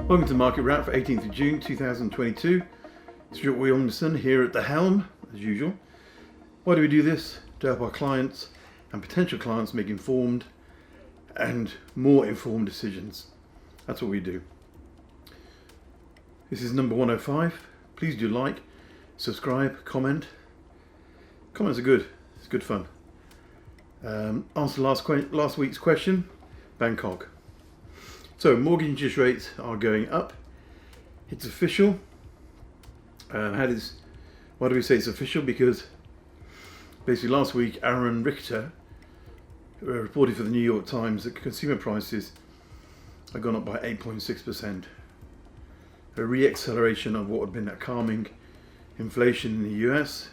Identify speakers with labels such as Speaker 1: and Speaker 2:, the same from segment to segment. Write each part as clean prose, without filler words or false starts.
Speaker 1: Welcome to Market Wrap for 18th of June 2022. Stuart Williamson here at the helm, as usual. Why do we do this? To help our clients and potential clients make informed and more informed decisions. That's what we do. This is number 105. Please do like, subscribe, comment. Comments are good. It's good fun. Answer last week's question, Bangkok. So mortgage interest rates are going up. It's official. Why do we say it's official? Because basically last week Aaron Richter reported for the New York Times that consumer prices have gone up by 8.6%. A re-acceleration of what had been a calming inflation in the US.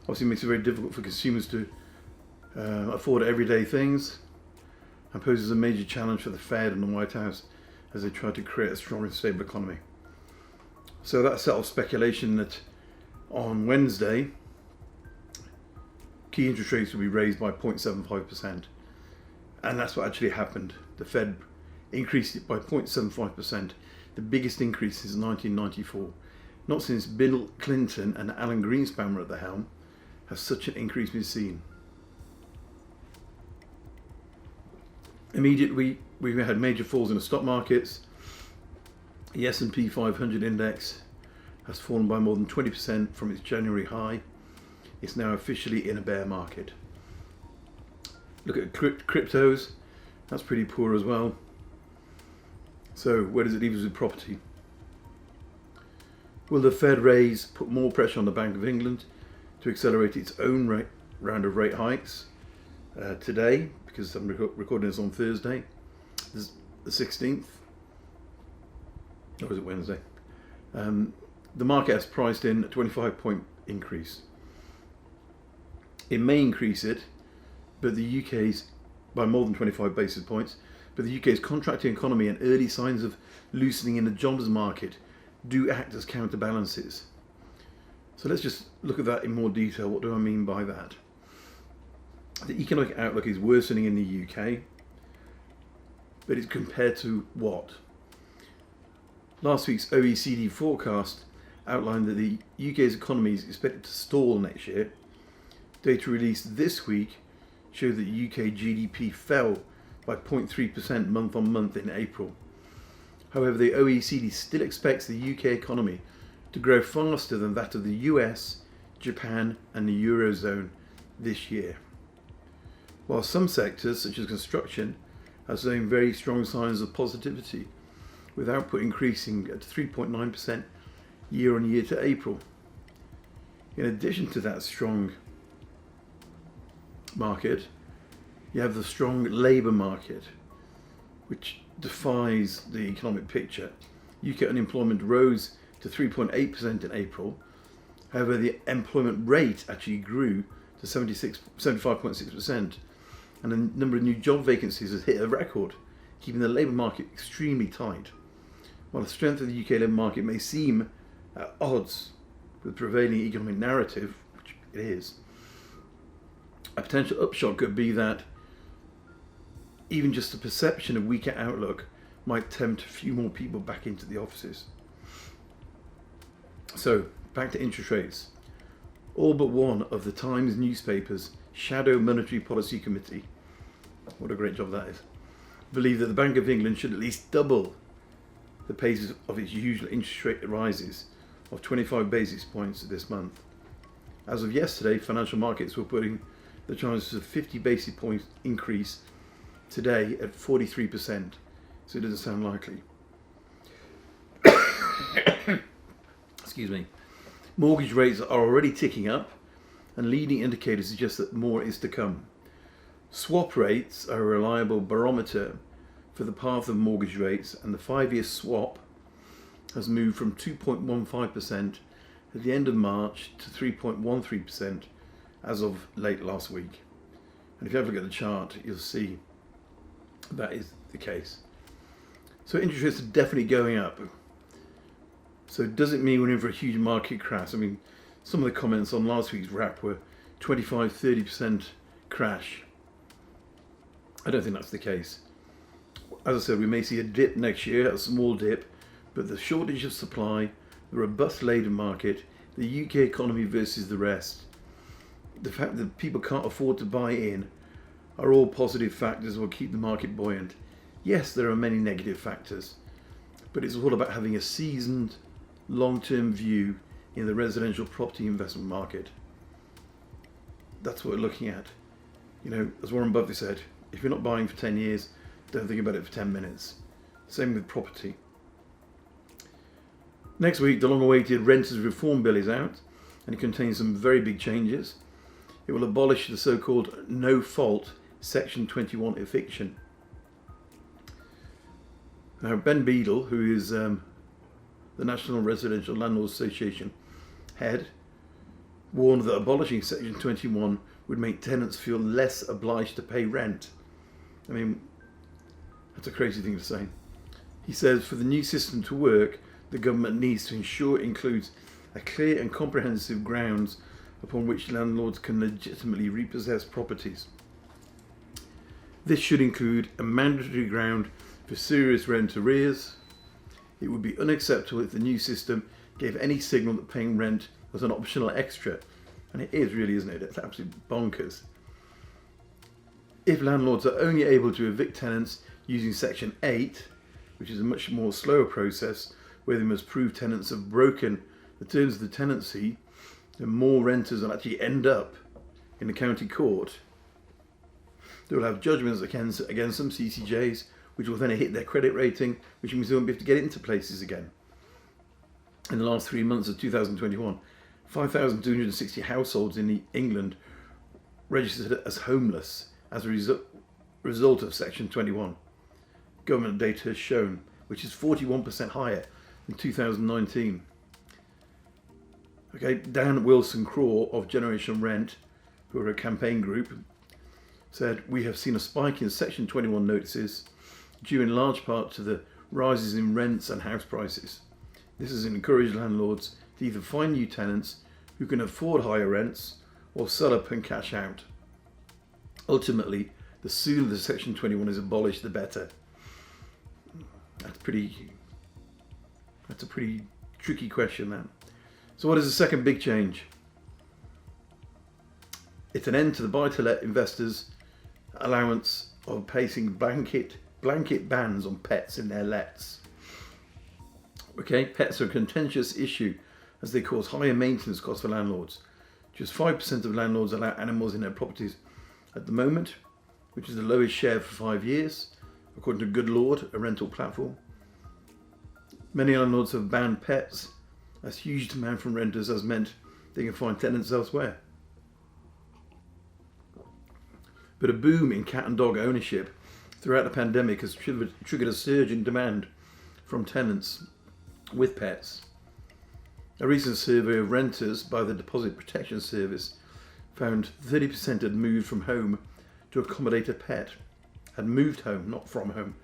Speaker 1: Obviously makes it very difficult for consumers to afford everyday things, and poses a major challenge for the Fed and the White House as they try to create a strong and stable economy. So that set off speculation that on Wednesday, key interest rates will be raised by 0.75%. And that's what actually happened. The Fed increased it by 0.75%, the biggest increase since 1994. Not since Bill Clinton and Alan Greenspan were at the helm has such an increase been seen. Immediately, we had major falls in the stock markets. The S&P 500 index has fallen by more than 20% from its January high. It's now officially in a bear market. Look at cryptos. That's pretty poor as well. So where does it leave us with property? Will the Fed put more pressure on the Bank of England to accelerate its own round of rate hikes today? Because I'm recording this on Thursday, this is the 16th, or is it Wednesday? The market has priced in a 25-point increase. It may increase it, but the UK's by more than 25 basis points, but the UK's contracting economy and early signs of loosening in the jobs market do act as counterbalances. So let's just look at that in more detail. What do I mean by that? The economic outlook is worsening in the UK, but it's compared to what? Last week's OECD forecast outlined that the UK's economy is expected to stall next year. Data released this week showed that UK GDP fell by 0.3% month on month in April. However, the OECD still expects the UK economy to grow faster than that of the US, Japan and the Eurozone this year. While some sectors, such as construction, are showing very strong signs of positivity, with output increasing at 3.9% year on year to April. In addition to that strong market, you have the strong labour market, which defies the economic picture. UK unemployment rose to 3.8% in April. However, the employment rate actually grew to 75.6%. And the number of new job vacancies has hit a record, keeping the labour market extremely tight. While the strength of the UK labour market may seem at odds with the prevailing economic narrative, which it is, a potential upshot could be that even just the perception of weaker outlook might tempt a few more people back into the offices. So, back to interest rates. All but one of the Times newspapers' shadow monetary policy committee, what a great job that is, believe that the Bank of England should at least double the pace of its usual interest rate rises of 25 basis points this month. As of yesterday, financial markets were putting the chances of 50 basis points increase today at 43%, so it doesn't sound likely. Excuse me. Mortgage rates are already ticking up, and leading indicators suggest that more is to come. Swap rates are a reliable barometer for the path of mortgage rates, and the 5-year swap has moved from 2.15% at the end of March to 3.13% as of late last week. And if you have a look at the chart, you'll see that is the case. So interest rates are definitely going up. So does it mean we're in for a huge market crash? I mean, some of the comments on last week's wrap were 25-30% crash. I don't think that's the case. As I said, we may see a dip next year, a small dip, But the shortage of supply, the robust labour market, the UK economy versus the rest, the fact that people can't afford to buy in are all positive factors that will keep the market buoyant. Yes, there are many negative factors, but it's all about having a seasoned, long-term view in the residential property investment market. That's what we're looking at. You know, as Warren Buffett said, if you're not buying for 10 years, don't think about it for 10 minutes. Same with property. Next week, the long-awaited Renters Reform Bill is out, and it contains some very big changes. It will abolish the so-called no-fault Section 21 eviction. Now, Ben Beadle, who is the National Residential Landlords Association head, warned that abolishing Section 21 would make tenants feel less obliged to pay rent. I mean, that's a crazy thing to say. He says for the new system to work, the government needs to ensure it includes a clear and comprehensive grounds upon which landlords can legitimately repossess properties. This should include a mandatory ground for serious rent arrears. It would be unacceptable if the new system gave any signal that paying rent was an optional extra. And it is really, isn't it? It's absolutely bonkers. If landlords are only able to evict tenants using Section 8, which is a much more slower process, where they must prove tenants have broken the terms of the tenancy, then more renters will actually end up in the county court. They will have judgments against some CCJs, which will then hit their credit rating, which means they won't be able to get into places again. In the last 3 months of 2021, 5,260 households in England registered as homeless as a result of Section 21. Government data has shown, which is 41% higher than 2019. Okay, Dan Wilson-Craw of Generation Rent, who are a campaign group, said, "We have seen a spike in Section 21 notices due in large part to the rises in rents and house prices. This has encouraged landlords to either find new tenants who can afford higher rents or sell up and cash out. Ultimately, the sooner the Section 21 is abolished, the better." That's a pretty tricky question, that. So what is the second big change? It's an end to the buy-to-let investors' allowance of placing blanket bans on pets in their lets. Okay, pets are a contentious issue as they cause higher maintenance costs for landlords. Just 5% of landlords allow animals in their properties at the moment, which is the lowest share for 5 years, according to Good Lord, a rental platform. Many landlords have banned pets, as huge demand from renters has meant they can find tenants elsewhere. But a boom in cat and dog ownership throughout the pandemic has triggered a surge in demand from tenants with pets. A recent survey of renters by the Deposit Protection Service found 30% had moved from home to accommodate a pet. Had moved home, not from home.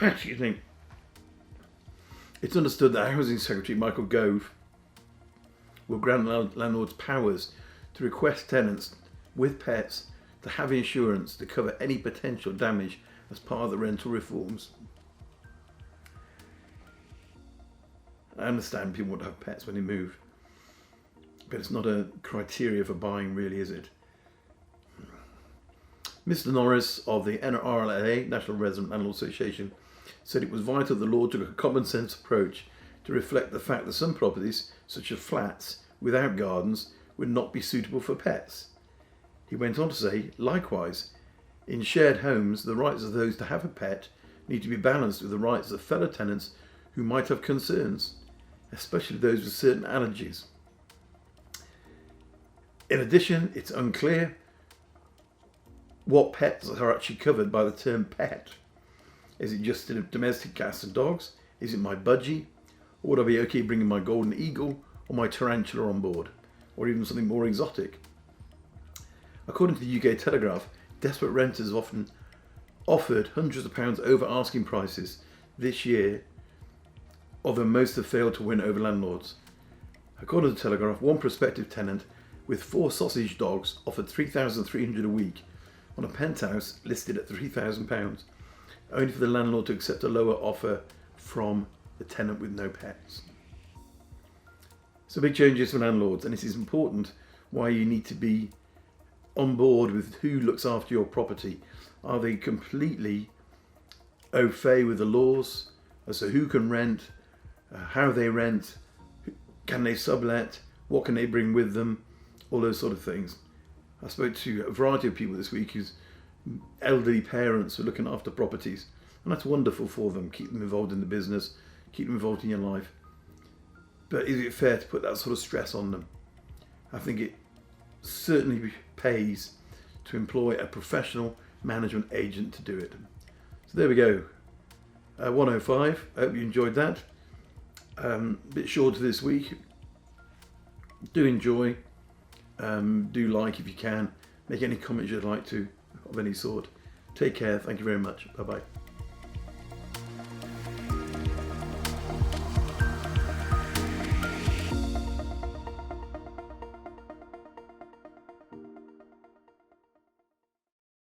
Speaker 1: Excuse me. It's understood that Housing Secretary Michael Gove will grant landlords powers to request tenants with pets to have insurance to cover any potential damage as part of the rental reforms. I understand people want to have pets when they move, but it's not a criteria for buying, really, is it? Mr. Norris of the NRLA, National Resident Landlord Association, said it was vital the law took a common sense approach to reflect the fact that some properties, such as flats without gardens, would not be suitable for pets. He went on to say, likewise, in shared homes, the rights of those to have a pet need to be balanced with the rights of fellow tenants who might have concerns, especially those with certain allergies. In addition, it's unclear what pets are actually covered by the term pet. Is it just domestic cats and dogs? Is it my budgie? Or would I be okay bringing my golden eagle or my tarantula on board? Or even something more exotic? According to the UK Telegraph, desperate renters have often offered hundreds of pounds over asking prices this year, although most have failed to win over landlords. According to the Telegraph, one prospective tenant with 4 sausage dogs offered £3,300 a week on a penthouse listed at £3,000, only for the landlord to accept a lower offer, from the tenant with no pets. So big changes for landlords, and this is important why you need to be on board with who looks after your property. Are they completely au fait with the laws as to who can rent, how they rent, can they sublet, what can they bring with them, all those sort of things. I spoke to a variety of people this week whose elderly parents were looking after properties, and that's wonderful for them. Keep them involved in the business, keep them involved in your life. But is it fair to put that sort of stress on them? I think it certainly pays to employ a professional management agent to do it. So there we go. 105. I hope you enjoyed that. A bit shorter this week. Do enjoy. Do like if you can. Make any comments you'd like to of any sort. Take care. Thank you very much. Bye bye.